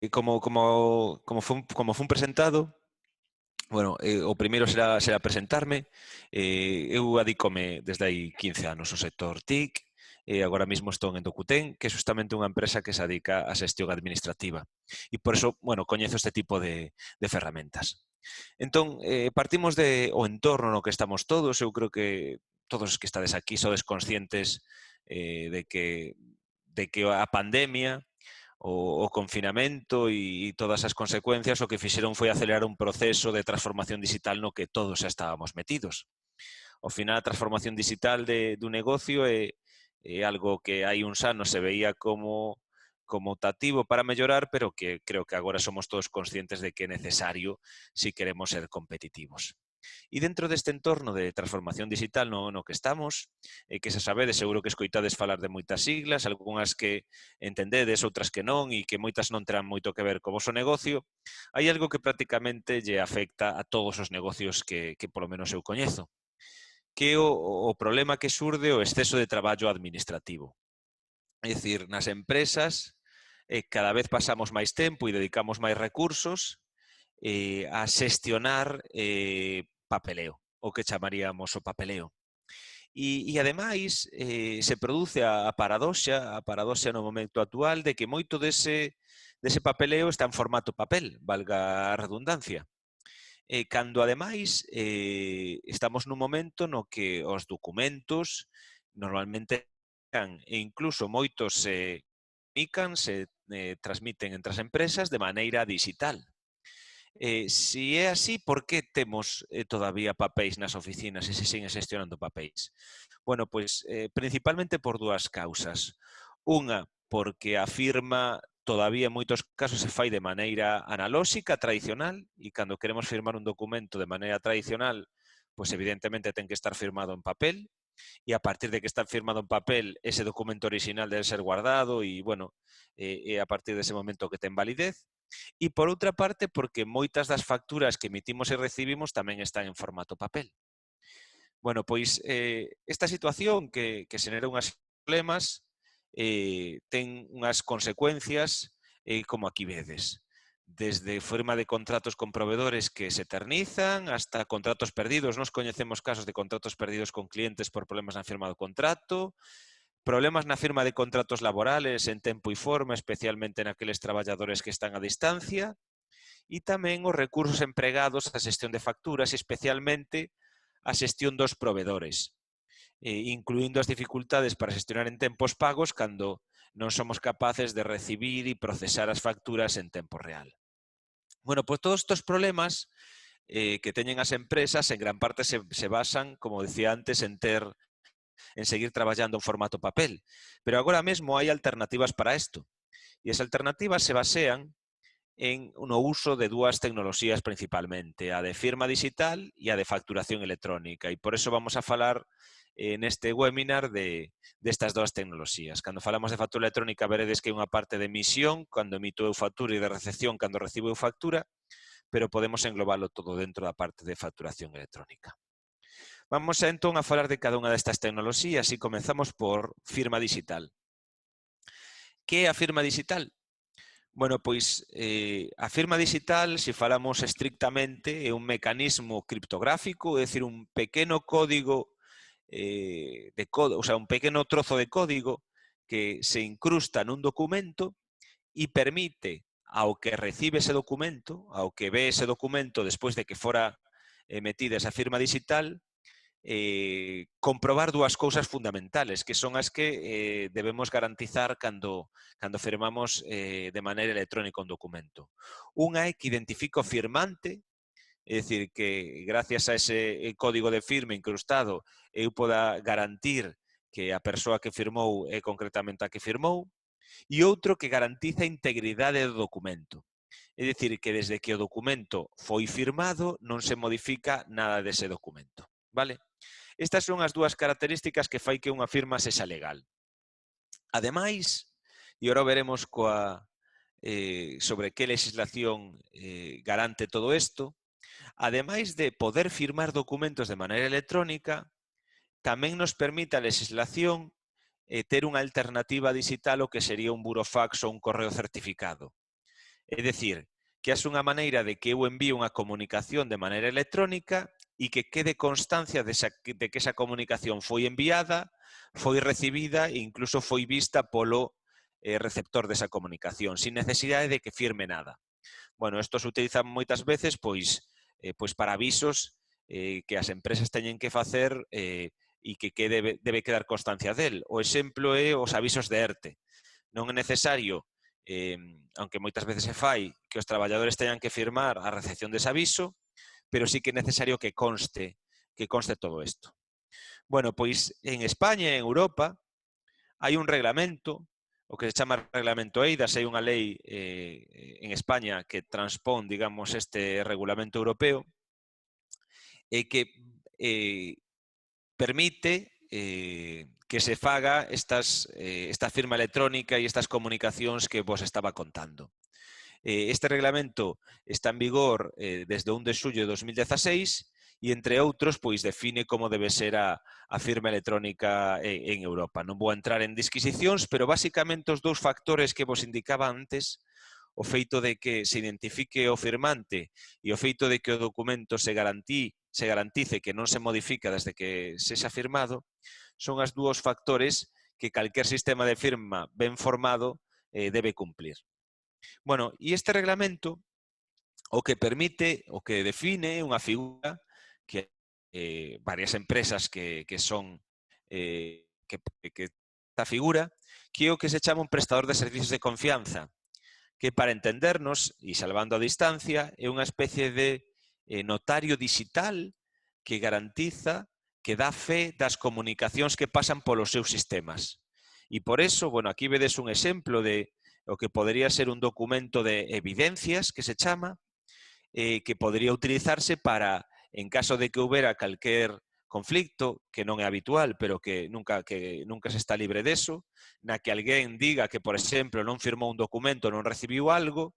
como fun presentado, bueno, o primeiro será presentarme. Eu adícome desde hai 15 anos ao sector TIC, agora mesmo estou en Docuten, que é justamente unha empresa que se dedica á xestión administrativa. E por eso, bueno, coñezo este tipo de ferramentas. Entón, partimos o entorno no que estamos todos. Eu creo que todos os que estades aquí sodes conscientes de que a pandemia, o confinamento e todas as consecuencias o que fixeron foi acelerar un proceso de transformación digital no que todos xa estábamos metidos. Ao final, a transformación digital dun negocio é algo que hai uns anos se veía como optativo para mellorar, pero que creo que agora somos todos conscientes de que é necesario si queremos ser competitivos. E dentro deste entorno de transformación digital no que estamos, que se sabedes, seguro que escoitades falar de moitas siglas, algunhas que entendedes, outras que non, e que moitas non terán moito que ver co voso negocio, hai algo que prácticamente lle afecta a todos os negocios que polo menos eu coñezo, que é o problema que xurde o exceso de traballo administrativo. É dicir, nas empresas cada vez pasamos máis tempo e dedicamos máis recursos a xestionar papeleo, o que chamaríamos o papeleo. E ademais, se produce a paradoxa no momento actual de que moito dese papeleo está en formato papel, valga a redundancia. Cando ademais estamos nun momento no que os documentos normalmente e incluso moitos se transmiten entre as empresas de maneira digital. Si é así, por que temos todavía papéis nas oficinas e se siguen xestionando papéis? Bueno, pois principalmente por dúas causas. Unha, porque a firma todavía en moitos casos se fai de maneira analóxica, tradicional, e cando queremos firmar un documento de maneira tradicional, pois evidentemente ten que estar firmado en papel, e a partir de que está firmado en papel, ese documento original debe ser guardado e, bueno, é a partir dese momento que ten validez. E, por outra parte, porque moitas das facturas que emitimos e recibimos tamén están en formato papel. Bueno, pois esta situación que xenera unhas problemas ten unhas consecuencias como aquí vedes. Desde forma de contratos con proveedores que se eternizan hasta contratos perdidos. Nos coñecemos casos de contratos perdidos con clientes por problemas na firma do contrato, problemas na firma de contratos laborales en tempo e forma, especialmente naqueles traballadores que están a distancia, e tamén os recursos empregados á xestión de facturas, especialmente a xestión dos proveedores, incluindo as dificultades para xestionar en tempos pagos cando non somos capaces de recibir e procesar as facturas en tempo real. Bueno, pois todos estes problemas que teñen as empresas en gran parte se basan, como decía antes, en seguir traballando en formato papel. Pero agora mesmo hai alternativas para isto. E as alternativas se basean no uso de dúas tecnoloxías principalmente, a de firma digital e a de facturación electrónica. E por eso vamos a falar neste webinar destas dúas tecnoloxías. Cando falamos de factura electrónica, veredes que hai unha parte de emisión, cando emito eu factura, e de recepción, cando recibo eu factura, pero podemos englobalo todo dentro da parte de facturación electrónica. Vamos entón a falar de cada unha destas tecnoloxías e comenzamos por firma digital. Que é a firma digital? Bueno, pois a firma digital, se falamos estrictamente, é un mecanismo criptográfico, é dicir, un pequeno código un pequeno trozo de código que se incrusta nun documento e permite ao que recibe ese documento, ao que ve ese documento despois de que fora emitida esa firma digital, comprobar dúas cousas fundamentales, que son as que debemos garantizar cando firmamos de maneira electrónica un documento. Unha é que identifica o firmante, é dicir, que gracias a ese código de firma incrustado eu poda garantir que a persoa que firmou é concretamente a que firmou, e outro que garantiza a integridade do documento. É dicir, que desde que o documento foi firmado non se modifica nada dese documento. Vale? Estas son as dúas características que fai que unha firma sexa legal. Ademais, e agora veremos sobre que legislación garante todo isto, ademais de poder firmar documentos de maneira electrónica, tamén nos permite a legislación ter unha alternativa digital o que sería un burofax ou un correo certificado. É dicir, que haxe unha maneira de que eu envíe unha comunicación de maneira electrónica e que quede constancia de que esa comunicación foi enviada, foi recibida e incluso foi vista polo receptor desa comunicación, sin necesidade de que firme nada. Bueno, isto se utiliza moitas veces pois para avisos que as empresas teñen que facer e que debe quedar constancia del. O exemplo é os avisos de ERTE. Non é necesario, aunque moitas veces se fai, que os traballadores teñan que firmar a recepción dese aviso, pero sí que é necesario que conste todo isto. Bueno, pois en España e en Europa hai un reglamento, o que se chama Reglamento EIDAS, hai unha lei en España que transpón, digamos, este regulamento europeo e que permite que se faga esta firma electrónica e estas comunicacións que vos estaba contando. Este reglamento está en vigor desde o 1 de xullo de 2016 e, entre outros, pois define como debe ser a firma electrónica en Europa. Non vou entrar en disquisicións, pero basicamente os dous factores que vos indicaba antes, o feito de que se identifique o firmante e o feito de que o documento se garantice que non se modifica desde que sexa firmado, son os dúos factores que calquer sistema de firma ben formado debe cumplir. Bueno, e este reglamento o que permite, o que define unha figura que varias empresas que son que esta figura, que é o que se chama un prestador de servicios de confianza, que para entendernos, e salvando a distancia, é unha especie de notario digital que garantiza, que dá fe das comunicacións que pasan polos seus sistemas. E por eso, bueno, aquí vedes un exemplo de o que podría ser un documento de evidencias, que se chama, que podría utilizarse para, en caso de que houbera calquer conflicto, que non é habitual, pero que nunca se está libre deso, na que alguén diga que, por exemplo, non firmou un documento, non recibiu algo,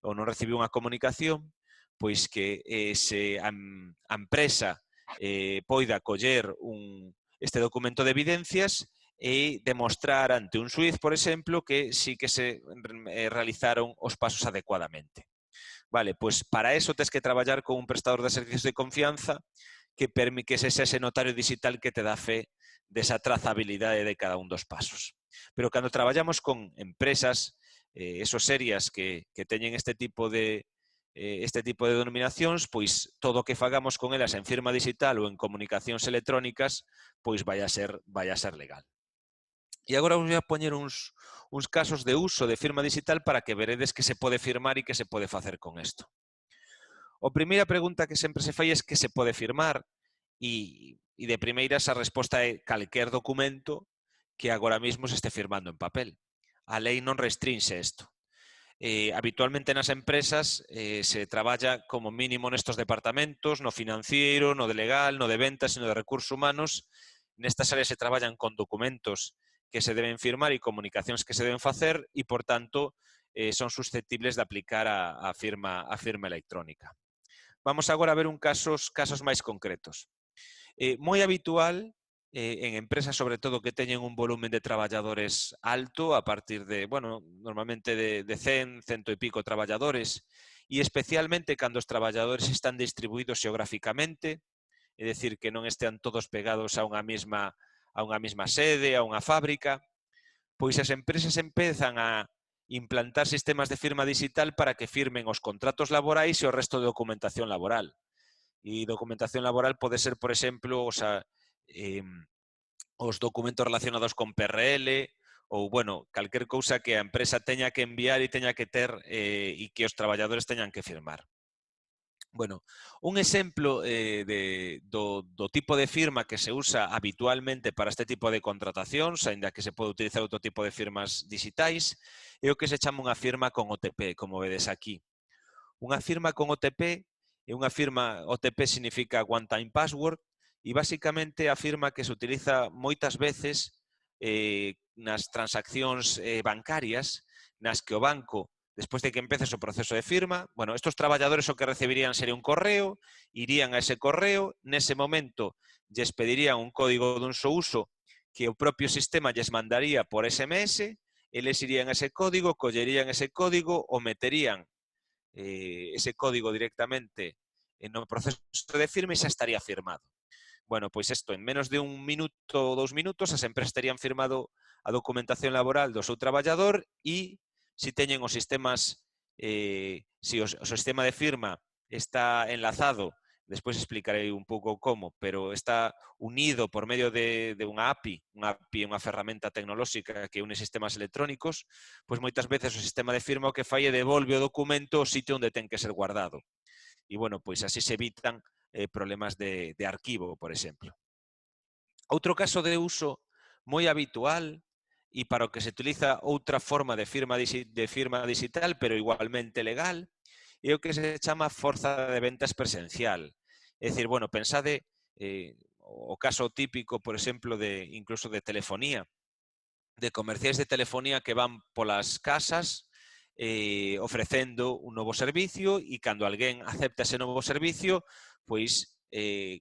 ou non recibiu unha comunicación, pois que a empresa poida coller este documento de evidencias e demostrar ante un xuiz, por exemplo, que sí que se realizaron os pasos adecuadamente. Vale, pois para eso tes que traballar con un prestador de servicios de confianza que sexa ese notario digital que te dá fe desa trazabilidade de cada un dos pasos. Pero cando traballamos con empresas serias que teñen este tipo de denominacións, pois todo o que fagamos con elas en firma digital ou en comunicacións electrónicas, pois vai a ser legal. E agora vos vou a poñer uns casos de uso de firma digital para que veredes que se pode firmar e que se pode facer con isto. A primeira pregunta que sempre se fai é que se pode firmar e de primeiras a resposta é calquer documento que agora mesmo se este firmando en papel. A lei non restrinxe isto. Habitualmente nas empresas se traballa como mínimo nestos departamentos, no financiero, no de legal, no de ventas e no de recursos humanos. Nestas áreas se traballan con documentos que se deben firmar e comunicacións que se deben facer e, por tanto, son susceptibles de aplicar a firma electrónica. Vamos agora a ver casos máis concretos. Moi habitual en empresas, sobre todo, que teñen un volumen de traballadores alto, a partir de, bueno, normalmente de 100, 100 e pico traballadores, e especialmente cando os traballadores están distribuídos xeográficamente, é dicir, que non estean todos pegados a unha mesma sede, a unha fábrica, pois as empresas empezan a implantar sistemas de firma digital para que firmen os contratos laborais e o resto de documentación laboral. E documentación laboral pode ser, por exemplo, os documentos relacionados con PRL ou, bueno, calquer cousa que a empresa teña que enviar e teña que ter e que os traballadores teñan que firmar. Bueno, un exemplo do tipo de firma que se usa habitualmente para este tipo de contratacións, aínda que se pode utilizar outro tipo de firmas digitais, é o que se chama unha firma con OTP, como vedes aquí. Unha firma con OTP OTP significa One Time Password, e basicamente a firma que se utiliza moitas veces nas transaccións bancarias, nas que o banco, despois de que empeces o proceso de firma, bueno, estos traballadores o que recibirían sería un correo, irían a ese correo, nese momento lles pedirían un código dun só uso que o propio sistema lles mandaría por SMS, eles irían a ese código, collerían ese código, o meterían ese código directamente no proceso de firma e xa estaría firmado. Bueno, pois isto, en menos de 1 minuto ou 2 minutos, as empresas terían firmado a documentación laboral do seu traballador e se teñen os sistemas, se o sistema de firma está enlazado, despois explicarei un pouco como, pero está unido por medio de unha API é unha ferramenta tecnolóxica que une sistemas electrónicos, pois moitas veces o sistema de firma o que fai é devolve o documento ao sitio onde ten que ser guardado. E, bueno, pois así se evitan problemas de arquivo, por exemplo. Outro caso de uso moi habitual e para o que se utiliza outra forma de firma digital, pero igualmente legal, é o que se chama forza de ventas presencial. É dicir, bueno, pensade o caso típico, por exemplo, incluso de telefonía, de comerciais de telefonía que van polas casas ofrecendo un novo servicio e cando alguén acepta ese novo servicio, pois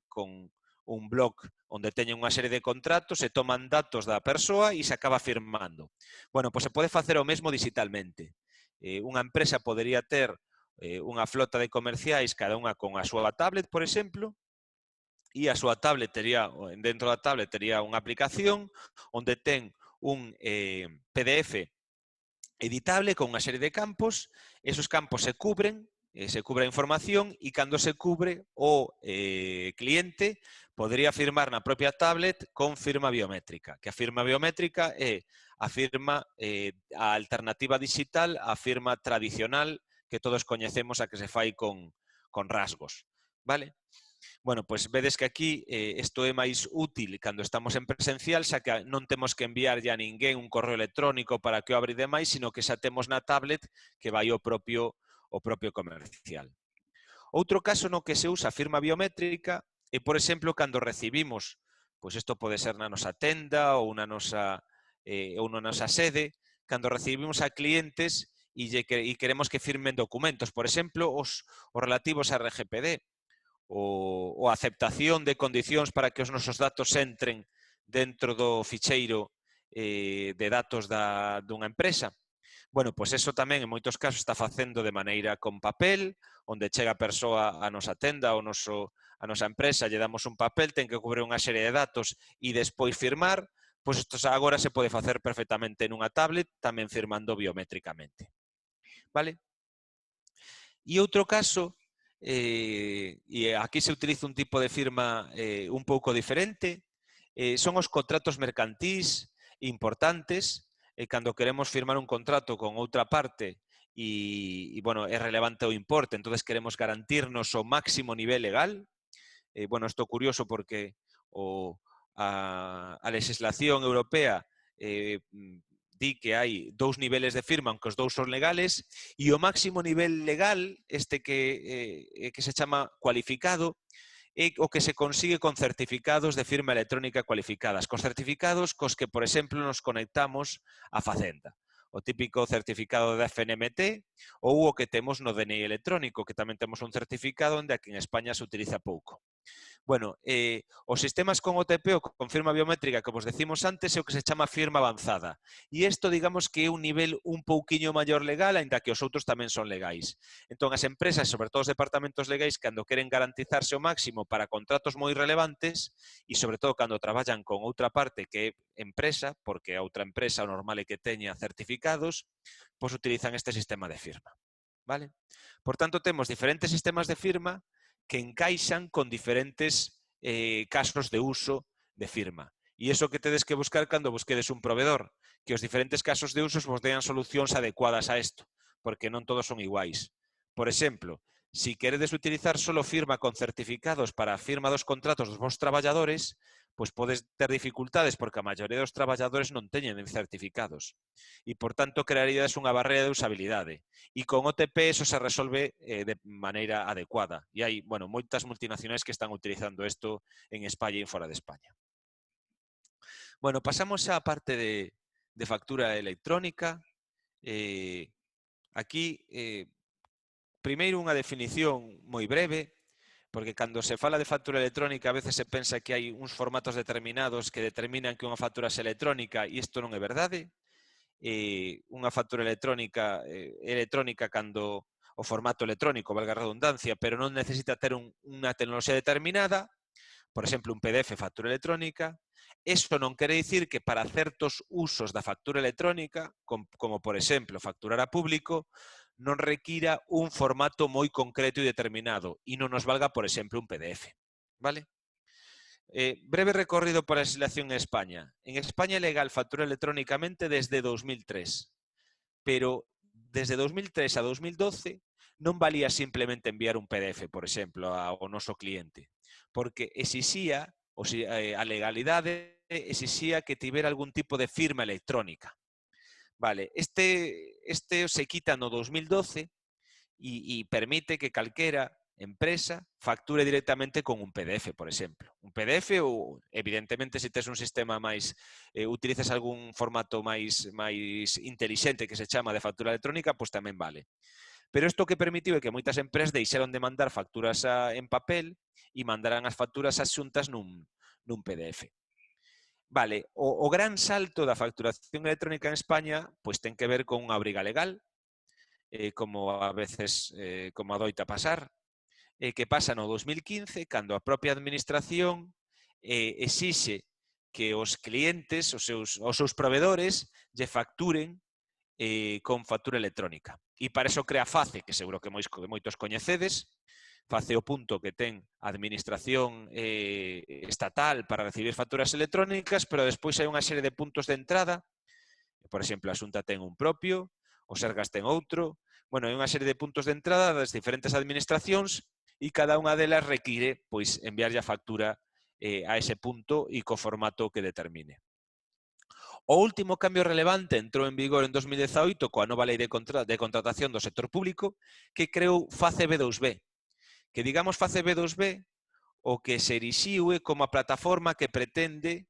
con un blog onde teñen unha serie de contratos, se toman datos da persoa e se acaba firmando. Bueno, pois se pode facer o mesmo digitalmente. Unha empresa podería ter unha flota de comerciais, cada unha con a súa tablet, por exemplo, e a súa tablet dentro da tablet tería unha aplicación onde ten un PDF editable con unha serie de campos, esos campos se cubren a información e cando se cubre o cliente podría firmar na propia tablet con firma biométrica, que a firma biométrica é a firma, a alternativa digital á firma tradicional que todos coñecemos a que se fai con rasgos, vale? Bueno, pois vedes que aquí isto é máis útil cando estamos en presencial, xa que non temos que enviarlle a ninguén un correo electrónico para que o abra e demais, sino que xa temos na tablet que vai o propio comercial. Outro caso no que se usa a firma biométrica é, por exemplo, cando recibimos, pois isto pode ser na nosa tenda ou na nosa sede, cando recibimos a clientes e queremos que firmen documentos, por exemplo, os relativos a RGPD, ou a aceptación de condicións para que os nosos datos entren dentro do ficheiro de datos dunha empresa. Bueno, pois eso tamén en moitos casos está facendo de maneira con papel, onde chega a persoa a nosa tenda, a nosa empresa, lle damos un papel, ten que cubrir unha serie de datos e despois firmar, pois isto agora se pode facer perfectamente nunha tablet, tamén firmando biométricamente. Vale? E outro caso, e aquí se utiliza un tipo de firma un pouco diferente, son os contratos mercantís importantes, cando queremos firmar un contrato con outra parte e bueno, é relevante o importe, entonces queremos garantirnos o máximo nivel legal. Bueno, isto é curioso porque a legislación europea di que hai 2 niveles de firma, aunque os 2 son legales, e o máximo nivel legal, que se chama cualificado, é o que se consigue con certificados de firma electrónica cualificadas, cos certificados cos que, por exemplo, nos conectamos a Facenda. O típico certificado da FNMT ou o que temos no DNI electrónico, que tamén temos un certificado onde aquí en España se utiliza pouco. Bueno, os sistemas con OTP ou con firma biométrica, como vos decimos antes, é o que se chama firma avanzada. E isto, digamos que é un nivel un pouquiño maior legal, aínda que os outros tamén son legais. Entón, as empresas, sobre todo os departamentos legais, cando queren garantizarse o máximo para contratos moi relevantes, e sobre todo cando traballan con outra parte que é empresa, porque a outra empresa o normal é que teña certificados, pois utilizan este sistema de firma. Vale? Por tanto, temos diferentes sistemas de firma que encaixan con diferentes casos de uso de firma. E iso que tedes que buscar cando busquedes un proveedor, que os diferentes casos de usos vos dean solucións adecuadas a isto, porque non todos son iguais. Por exemplo, se queredes utilizar solo firma con certificados para a firma dos contratos dos vos traballadores, pois podes ter dificultades porque a maioría dos traballadores non teñen certificados. E, por tanto, crearíades unha barreira de usabilidade. E con OTP eso se resolve de maneira adecuada. E hai, bueno, moitas multinacionais que están utilizando isto en España e fora de España. Bueno, pasamos á parte de factura electrónica. Aquí, primeiro unha definición moi breve, porque cando se fala de factura electrónica a veces se pensa que hai uns formatos determinados que determinan que unha factura é electrónica e isto non é verdade. Unha factura electrónica cando o formato electrónico, valga a redundancia, pero non necesita ter unha tecnoloxía determinada, por exemplo, un PDF, factura electrónica. Eso non quere dicir que para certos usos da factura electrónica, como por exemplo facturar a público, non requira un formato moi concreto e determinado e non nos valga, por exemplo, un PDF. Vale? Breve recorrido por a legislación en España. En España é legal facturar electrónicamente desde 2003, pero desde 2003 a 2012 non valía simplemente enviar un PDF, por exemplo, ao noso cliente, porque exixía, a legalidade exixía que tivera algún tipo de firma electrónica. Vale, este se quita no 2012 e permite que calquera empresa facture directamente con un PDF, por exemplo. Un PDF ou, evidentemente, se tes un sistema máis, utilizas algún formato máis intelixente que se chama de factura electrónica, pois tamén vale. Pero isto que permitiu é que moitas empresas deixaron de mandar facturas en papel e mandaran as facturas adxuntas nun PDF. Vale, o gran salto da facturación electrónica en España pois ten que ver con unha obriga legal, como a veces como adoita pasar, que pasa no 2015, cando a propia administración exixe que os clientes, os seus proveedores, lle facturen con factura electrónica. E para eso crea FACE, que seguro que moitos coñecedes. FACE o punto que ten a administración estatal para recibir facturas electrónicas, pero despois hai unha serie de puntos de entrada. Por exemplo, a Xunta ten un propio, o Sergas ten outro. Bueno, hai unha serie de puntos de entrada das diferentes administracións e cada unha delas require pois enviarlle a factura a ese punto e co formato que determine. O último cambio relevante entrou en vigor en 2018 coa nova lei de contratación do sector público que creou FACE B2B. Que digamos FACE B2B o que se erixiu é como a plataforma que pretende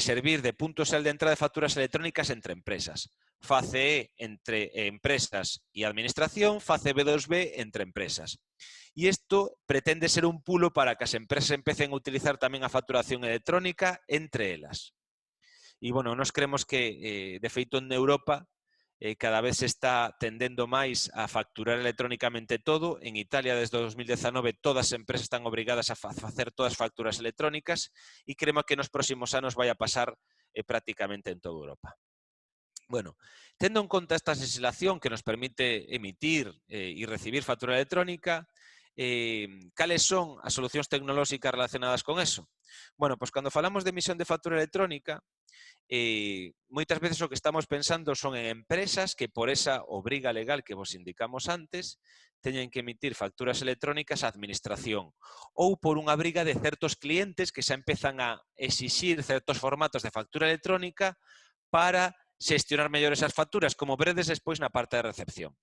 servir de punto sal de entrada de facturas electrónicas entre empresas. FACE entre empresas e administración, FACE B2B entre empresas. E isto pretende ser un pulo para que as empresas empecen a utilizar tamén a facturación electrónica entre elas. E, bueno, nós creemos que, de feito, en Europa cada vez se está tendendo máis a facturar electrónicamente todo. En Italia, desde 2019, todas as empresas están obrigadas a facer todas as facturas electrónicas e creemos que nos próximos anos vai a pasar prácticamente en toda Europa. Bueno, tendo en conta esta legislación que nos permite emitir e recibir factura electrónica, cales son as solucións tecnolóxicas relacionadas con eso? Bueno, pois cando falamos de emisión de factura electrónica, moitas veces o que estamos pensando son en empresas que por esa obriga legal que vos indicamos antes teñen que emitir facturas electrónicas á administración ou por unha obriga de certos clientes que xa empezan a exixir certos formatos de factura electrónica para xestionar mellor esas facturas, como veredes despois na parte de recepción.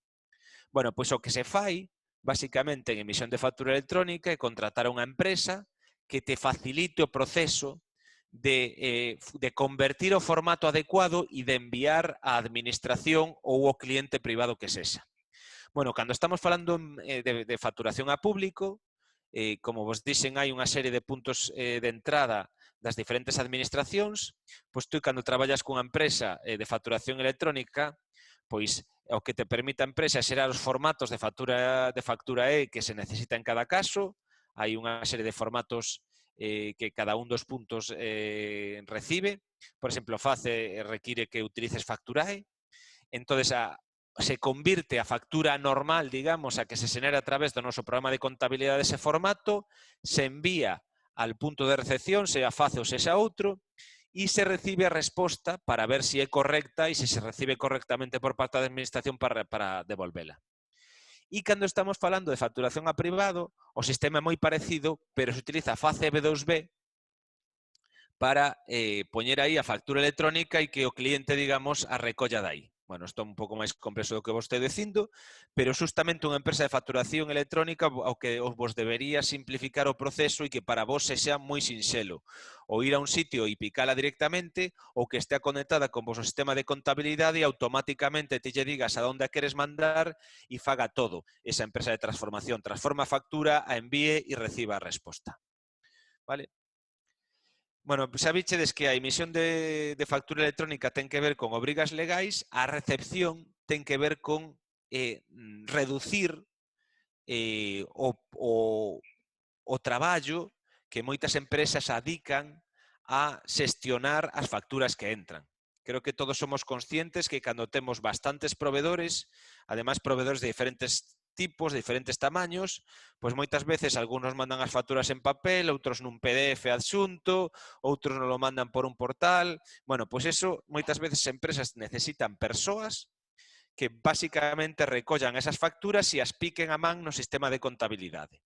Bueno, pois o que se fai basicamente en emisión de factura electrónica é contratar a unha empresa que te facilite o proceso de convertir o formato adecuado e de enviar á administración ou ao cliente privado que sexa. Bueno, cando estamos falando de facturación a público, como vos dixen, hai unha serie de puntos de entrada das diferentes administracións, pois tú cando traballas cunha empresa de facturación electrónica, pois o que te permite a empresa xerar os formatos de factura que se necesita en cada caso. Hai unha serie de formatos que cada un dos puntos recibe. Por exemplo, FACE require que utilices Facturae. Entón, se convirte a factura normal, digamos, a que se xenera a través do noso programa de contabilidade dese formato, se envía al punto de recepción, sea FACE ou sexa outro, e se recibe a resposta para ver se é correcta e se recibe correctamente por parte da administración para devolvela. E cando estamos falando de facturación a privado, o sistema é moi parecido, pero se utiliza FACE B2B para poñer aí a factura electrónica e que o cliente, digamos, a recolla dai. Bueno, isto é un pouco máis complexo do que vos estou dicindo, pero justamente unha empresa de facturación electrónica ao que vos debería simplificar o proceso e que para vos sexa moi sinxelo. Ou ir a un sitio e picala directamente, ou que estea conectada con vosso sistema de contabilidade e automáticamente te lle digas a onde a queres mandar e faga todo. Esa empresa de transformación transforma a factura, a envíe e reciba a resposta. Vale? Bueno, xa bichedes que a emisión de factura electrónica ten que ver con obrigas legais, a recepción ten que ver con reducir o traballo que moitas empresas adican a xestionar as facturas que entran. Creo que todos somos conscientes que cando temos bastantes proveedores, ademais proveedores de diferentes tipos, de diferentes tamaños, pois moitas veces algunos mandan as facturas en papel, outros nun PDF adxunto, outros non lo mandan por un portal. Bueno, pois eso, moitas veces as empresas necesitan persoas que basicamente recollan esas facturas e as piquen a man no sistema de contabilidade.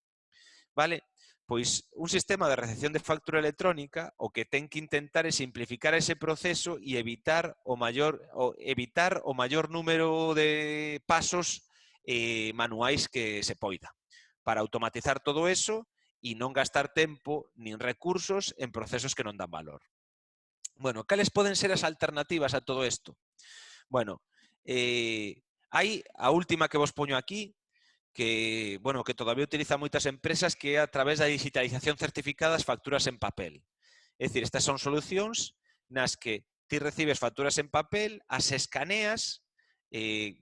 Vale? Pois un sistema de recepción de factura electrónica o que ten que intentar é simplificar ese proceso e evitar o maior número de pasos manuais que se poida, para automatizar todo eso e non gastar tempo nin recursos en procesos que non dan valor. Bueno, cales poden ser as alternativas a todo isto? Bueno, hai a última que vos poño aquí, que, bueno, que todavía utilizan moitas empresas, que é a través da digitalización certificada das facturas en papel. É dicir, estas son solucións nas que ti recibes facturas en papel, as escaneas,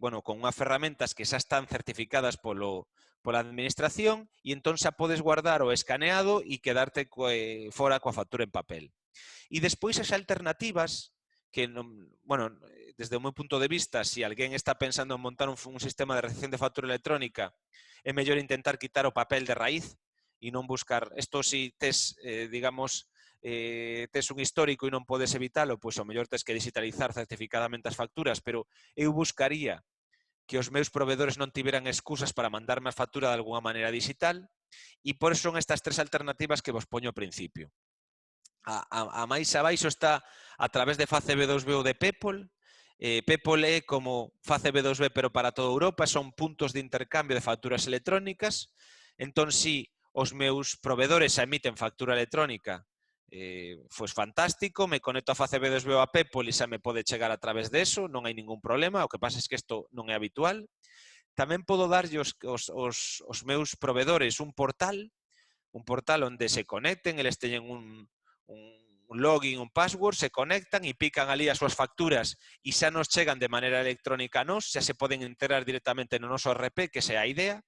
bueno, con unhas ferramentas que xa están certificadas pola administración e entón xa podes guardar o escaneado e quedarte fora coa factura en papel. E despois as alternativas que, bueno, desde o meu punto de vista, se alguén está pensando en montar un sistema de recepción de factura electrónica, é mellor intentar quitar o papel de raíz e non buscar, isto si tes, digamos, tes un histórico e non podes evitalo, pois ao mellor tes que digitalizar certificadamente as facturas, pero eu buscaría que os meus proveedores non tiveran excusas para mandarme a factura de alguna maneira digital, e por eso son estas tres alternativas que vos poño ao principio. A máis abaixo está a través de FaceB2B ou de Peppol. Peppol é como FaceB2B pero para toda Europa, son puntos de intercambio de facturas electrónicas. Entón, si os meus proveedores emiten factura electrónica, pois fantástico, me conecto a FaceB2B ou a Peppol e xa me pode chegar a través de eso, non hai ningún problema, o que pasa é que isto non é habitual. Tamén podo darlle os meus proveedores un portal onde se conecten, eles teñen un login, un password, se conectan e pican ali as súas facturas e xa nos chegan de maneira electrónica a nós, xa se poden integrar directamente no noso RP, que esa é a idea.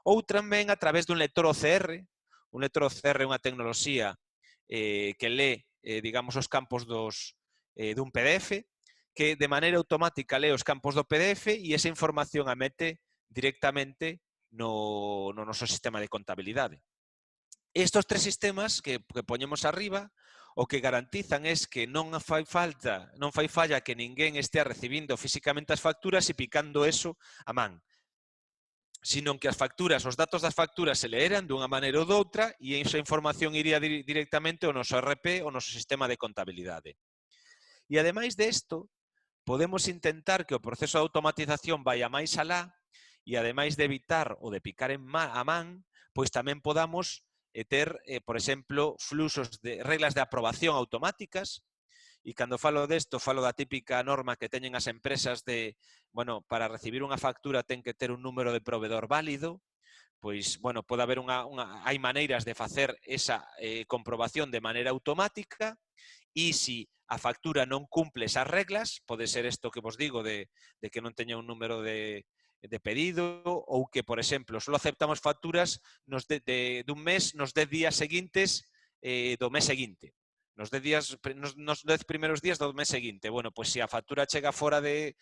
Ou tamén a través dun lector OCR. Un lector OCR é unha tecnoloxía que lee, digamos, os campos dun PDF, que de maneira automática lee os campos do PDF e esa información a mete directamente no noso sistema de contabilidade. Estos tres sistemas que poñemos arriba, o que garantizan é que non fai falla que ninguén estea recibindo físicamente as facturas e picando eso a man, sino que as facturas, os datos das facturas se leeran dunha maneira ou doutra e esa información iría directamente ao noso RP, ao noso sistema de contabilidade. E ademais desto, podemos intentar que o proceso de automatización vaya máis alá e ademais de evitar o de picar a man, pois tamén podamos ter, por exemplo, fluxos de reglas de aprobación automáticas. E cando falo desto, falo da típica norma que teñen as empresas de, bueno, para recibir unha factura ten que ter un número de proveedor válido. Pois, bueno, pode haber hai maneiras de facer esa comprobación de maneira automática e se a factura non cumple esas reglas, pode ser isto que vos digo de que non teña un número de pedido ou que, por exemplo, só aceptamos facturas dun mes nos 10 días seguintes do mes seguinte. Nos 10 primeiros días do mes seguinte. Bueno, pois se a factura chega fora de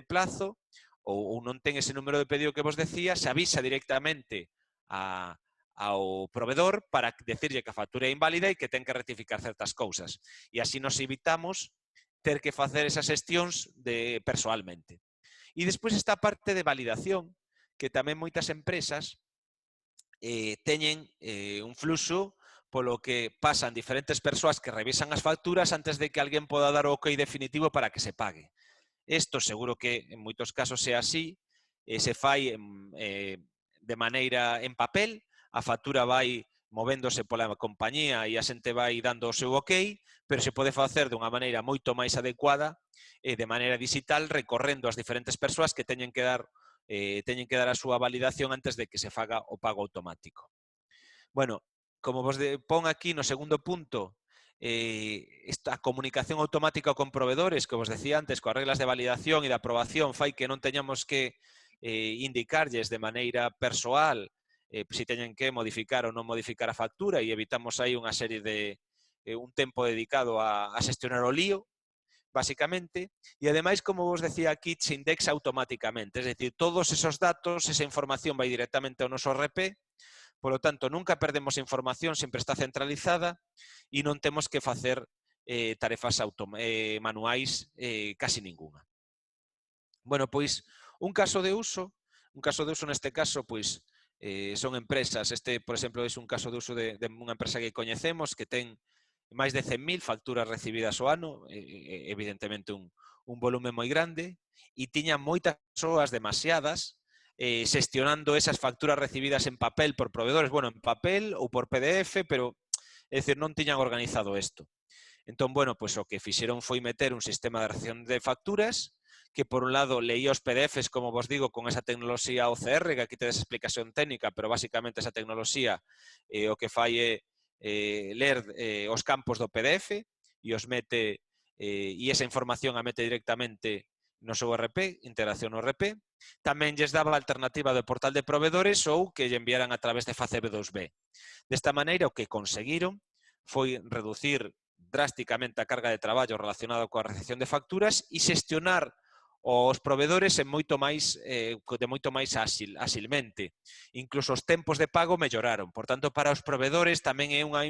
plazo ou non ten ese número de pedido que vos decía, se avisa directamente ao proveedor para decirlle que a factura é inválida e que ten que rectificar certas cousas. E así nos evitamos ter que facer esas xestións persoalmente. E despois está a parte de validación, que tamén moitas empresas teñen un fluxo polo que pasan diferentes persoas que revisan as facturas antes de que alguén poda dar o ok definitivo para que se pague. Isto seguro que en moitos casos é así, se fai de maneira en papel, a factura vai movéndose pola compañía e a xente vai dando o seu ok, pero se pode facer de unha maneira moito máis adecuada, de maneira digital, recorrendo as diferentes persoas que teñen que dar a súa validación antes de que se faga o pago automático. Bueno, como vos pon aquí no segundo punto, esta comunicación automática con proveedores, que vos decía antes, coas reglas de validación e de aprobación, fai que non teñamos que indicarlles de maneira persoal se teñen que modificar ou non modificar a factura e evitamos aí unha serie de un tempo dedicado a xestionar o lío, básicamente, e ademais, como vos decía aquí, se indexa automáticamente, es decir, todos esos datos, esa información vai directamente ao noso RP, polo tanto, nunca perdemos información, sempre está centralizada e non temos que facer tarefas manuais casi ninguna. Bueno, pois, un caso de uso neste caso, pois, son empresas. Este, por exemplo, é un caso de uso de unha empresa que coñecemos que ten máis de 100.000 facturas recibidas ao ano, evidentemente un volumen moi grande, e tiña moitas persoas, demasiadas, xestionando esas facturas recibidas en papel por proveedores, bueno, en papel ou por PDF, pero, é dicir, non tiñan organizado isto. Entón, bueno, pois o que fixeron foi meter un sistema de recepción de facturas que, por un lado, leía os PDFs, como vos digo, con esa tecnoloxía OCR, que aquí tedes explicación técnica, pero basicamente esa tecnoloxía o que fai é ler os campos do PDF e os mete e esa información a mete directamente no seu RP, integración no RP. Tamén lles daba a alternativa do portal de proveedores ou que lle enviaran a través de FACB2B. Desta maneira, o que conseguiron foi reducir drásticamente a carga de traballo relacionada coa recepción de facturas e xestionar os proveedores de moito máis áxilmente. Incluso os tempos de pago melloraron. Por tanto, para os proveedores tamén é unha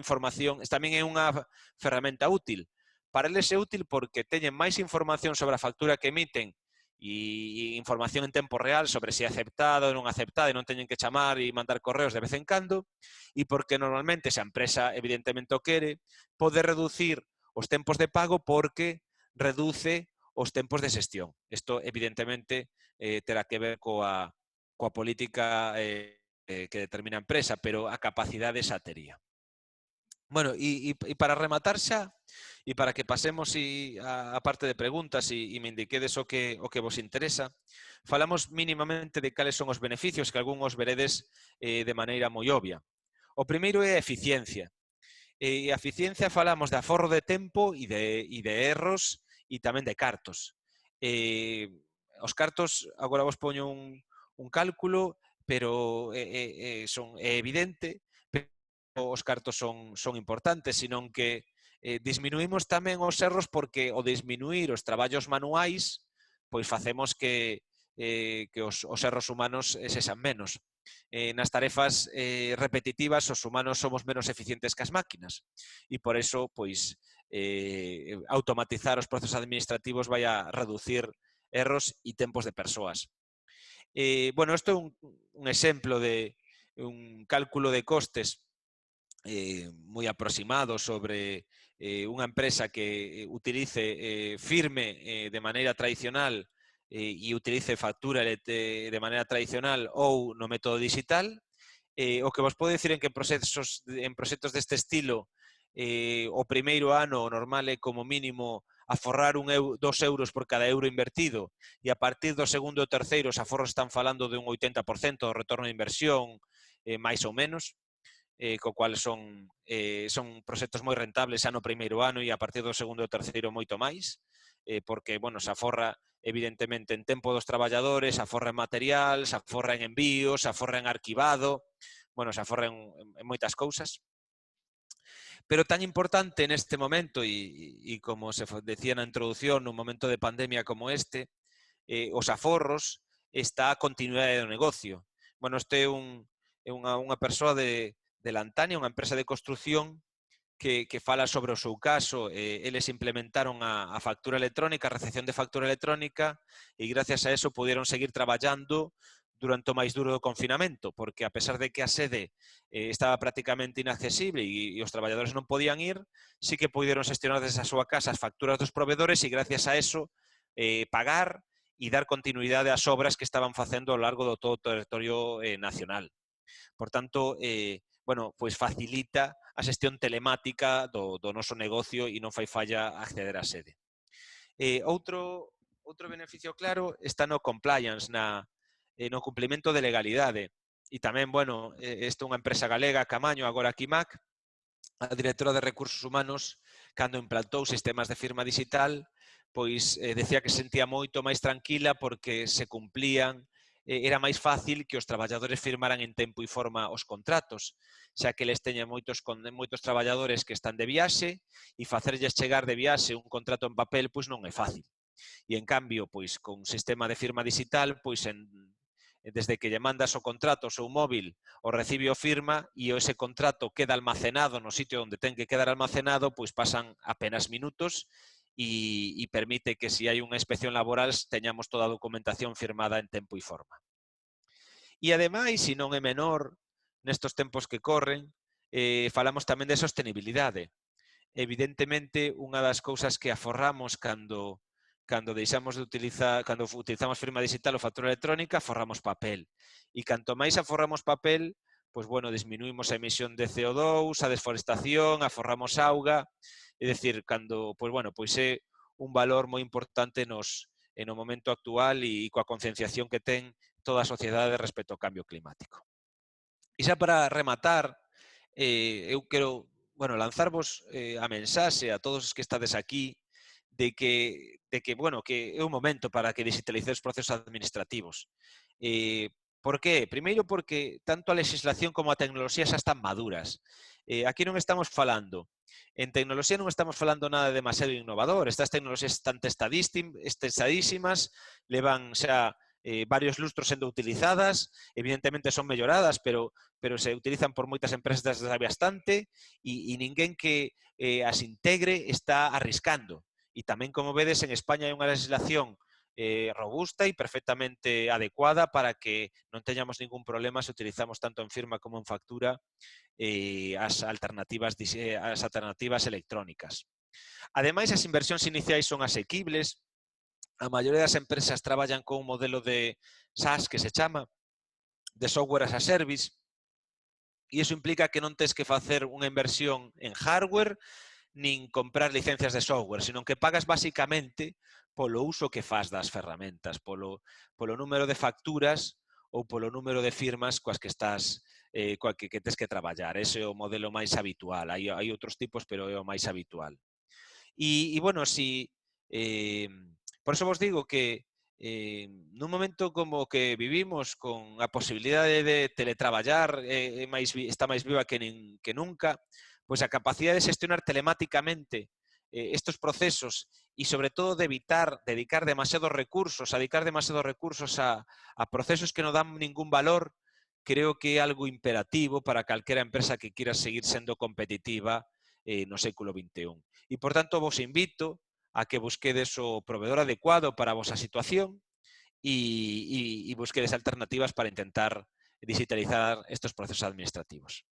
ferramenta útil. Para eles é útil porque teñen máis información sobre a factura que emiten e información en tempo real sobre se é aceptada ou non aceptada e non teñen que chamar e mandar correos de vez en cando, e porque normalmente, se a empresa evidentemente o quere, pode reducir os tempos de pago porque reduce os tempos de xestión. Isto, evidentemente, terá que ver coa política que determina a empresa, pero a capacidade xa tería. Bueno, e para rematar xa, e para que pasemos a parte de preguntas e me indiquedes o que vos interesa, falamos mínimamente de cales son os beneficios que algún os veredes de maneira moi obvia. O primeiro é a eficiencia. E a eficiencia falamos de aforro de tempo e de erros e tamén de cartos. Os cartos, agora vos poño un cálculo, pero é evidente, os cartos son importantes, senón que disminuímos tamén os erros porque ao disminuir os traballos manuais, pois facemos que os erros humanos sexan menos. Nas tarefas repetitivas os humanos somos menos eficientes que as máquinas e por eso, pois, automatizar os procesos administrativos vai a reducir erros e tempos de persoas. Bueno, isto é un exemplo de un cálculo de costes moi aproximado sobre unha empresa que utilice firme de maneira tradicional e utilice factura de maneira tradicional ou no método digital. O que vos podo dicir en que en proxectos deste estilo o primeiro ano o normal é como mínimo aforrar 2 euros por cada euro invertido e a partir do segundo e terceiro os aforros están falando de un 80% do retorno de inversión máis ou menos. Co cual son proxectos moi rentables xa no primeiro ano e a partir do segundo e terceiro moito máis, porque, bueno, se aforra evidentemente en tempo dos traballadores, se aforra en material, se aforra en envíos, se aforra en arquivado, bueno, se aforra en moitas cousas. Pero tan importante neste momento, e como se decía na introducción, nun momento de pandemia como este, os aforros, está a continuidade do negocio. Bueno, este é unha persoa de Lantania, unha empresa de construción que fala sobre o seu caso. Eles implementaron a factura electrónica, a recepción de factura electrónica, e gracias a eso puderon seguir traballando durante o máis duro do confinamento, porque a pesar de que a sede estaba prácticamente inaccesible e os traballadores non podían ir, sí que puderon xestionar desde a súa casa as facturas dos proveedores e gracias a eso pagar e dar continuidade ás obras que estaban facendo ao largo do todo o territorio nacional. Por tanto, bueno, pois facilita a xestión telemática do noso negocio e non fai falla acceder á sede. Outro beneficio claro está no compliance, no cumplimento de legalidade. E tamén, bueno, esta é unha empresa galega, Camaño, agora Quimac, a directora de Recursos Humanos, cando implantou sistemas de firma digital, pois decía que se sentía moito máis tranquila porque se cumplían era máis fácil que os traballadores firmaran en tempo e forma os contratos, xa que eles teñen moitos traballadores que están de viaxe e facerlles chegar de viaxe un contrato en papel pois non é fácil. E en cambio, pois con un sistema de firma digital, pois desde que lle mandas o contrato ao seu móvil, o recibe o firma e ese contrato queda almacenado no sitio onde ten que quedar almacenado, pois pasan apenas minutos e permite que se hai unha inspección laboral teñamos toda a documentación firmada en tempo e forma. E ademais, se non é menor, nestos tempos que corren, falamos tamén de sostenibilidade. Evidentemente, unha das cousas que aforramos cando utilizamos firma digital ou factura electrónica, aforramos papel. E canto máis aforramos papel, pois bueno, disminuímos a emisión de CO2, a desforestación, aforramos auga, é dicir, pois bueno, pois é un valor moi importante no momento actual e coa concienciación que ten toda a sociedade respecto ao cambio climático. E xa para rematar, eu quero lanzarvos a mensaxe a todos os que estades aquí de que é un momento para que digitalicedes os procesos administrativos. Por qué? Primeiro porque tanto a legislación como a tecnoloxía xa están maduras. Aquí non estamos falando, en tecnoloxía non estamos falando nada demasiado innovador. Estas tecnoloxías están testadísimas, levan xa varios lustros sendo utilizadas, evidentemente son melloradas, pero se utilizan por moitas empresas desde hai bastante e ninguén que as integre está arriscando. E tamén, como vedes, en España hai unha legislación robusta e perfectamente adecuada para que non teñamos ningún problema se utilizamos tanto en firma como en factura as alternativas electrónicas. Ademais, as inversións iniciais son asequibles. A maioría das empresas traballan con un modelo de SaaS que se chama, de Software as a Service, e iso implica que non tes que facer unha inversión en hardware nin comprar licencias de software, senón que pagas basicamente polo uso que fas das ferramentas, polo número de facturas ou polo número de firmas coas que estás que tes que traballar. Ese é o modelo máis habitual. Hai outros tipos, pero é o máis habitual. E bueno, por eso vos digo que nun momento como que vivimos con a posibilidade de teletraballar está máis viva que nunca, pois a capacidade de xestionar telemáticamente estes procesos e, sobre todo, de evitar dedicar demasiados recursos a procesos que non dan ningún valor, creo que é algo imperativo para calquera empresa que quiera seguir sendo competitiva no século XXI. E, por tanto, vos invito a que busquedes o proveedor adecuado para a vosa situación e busquedes alternativas para intentar digitalizar estos procesos administrativos.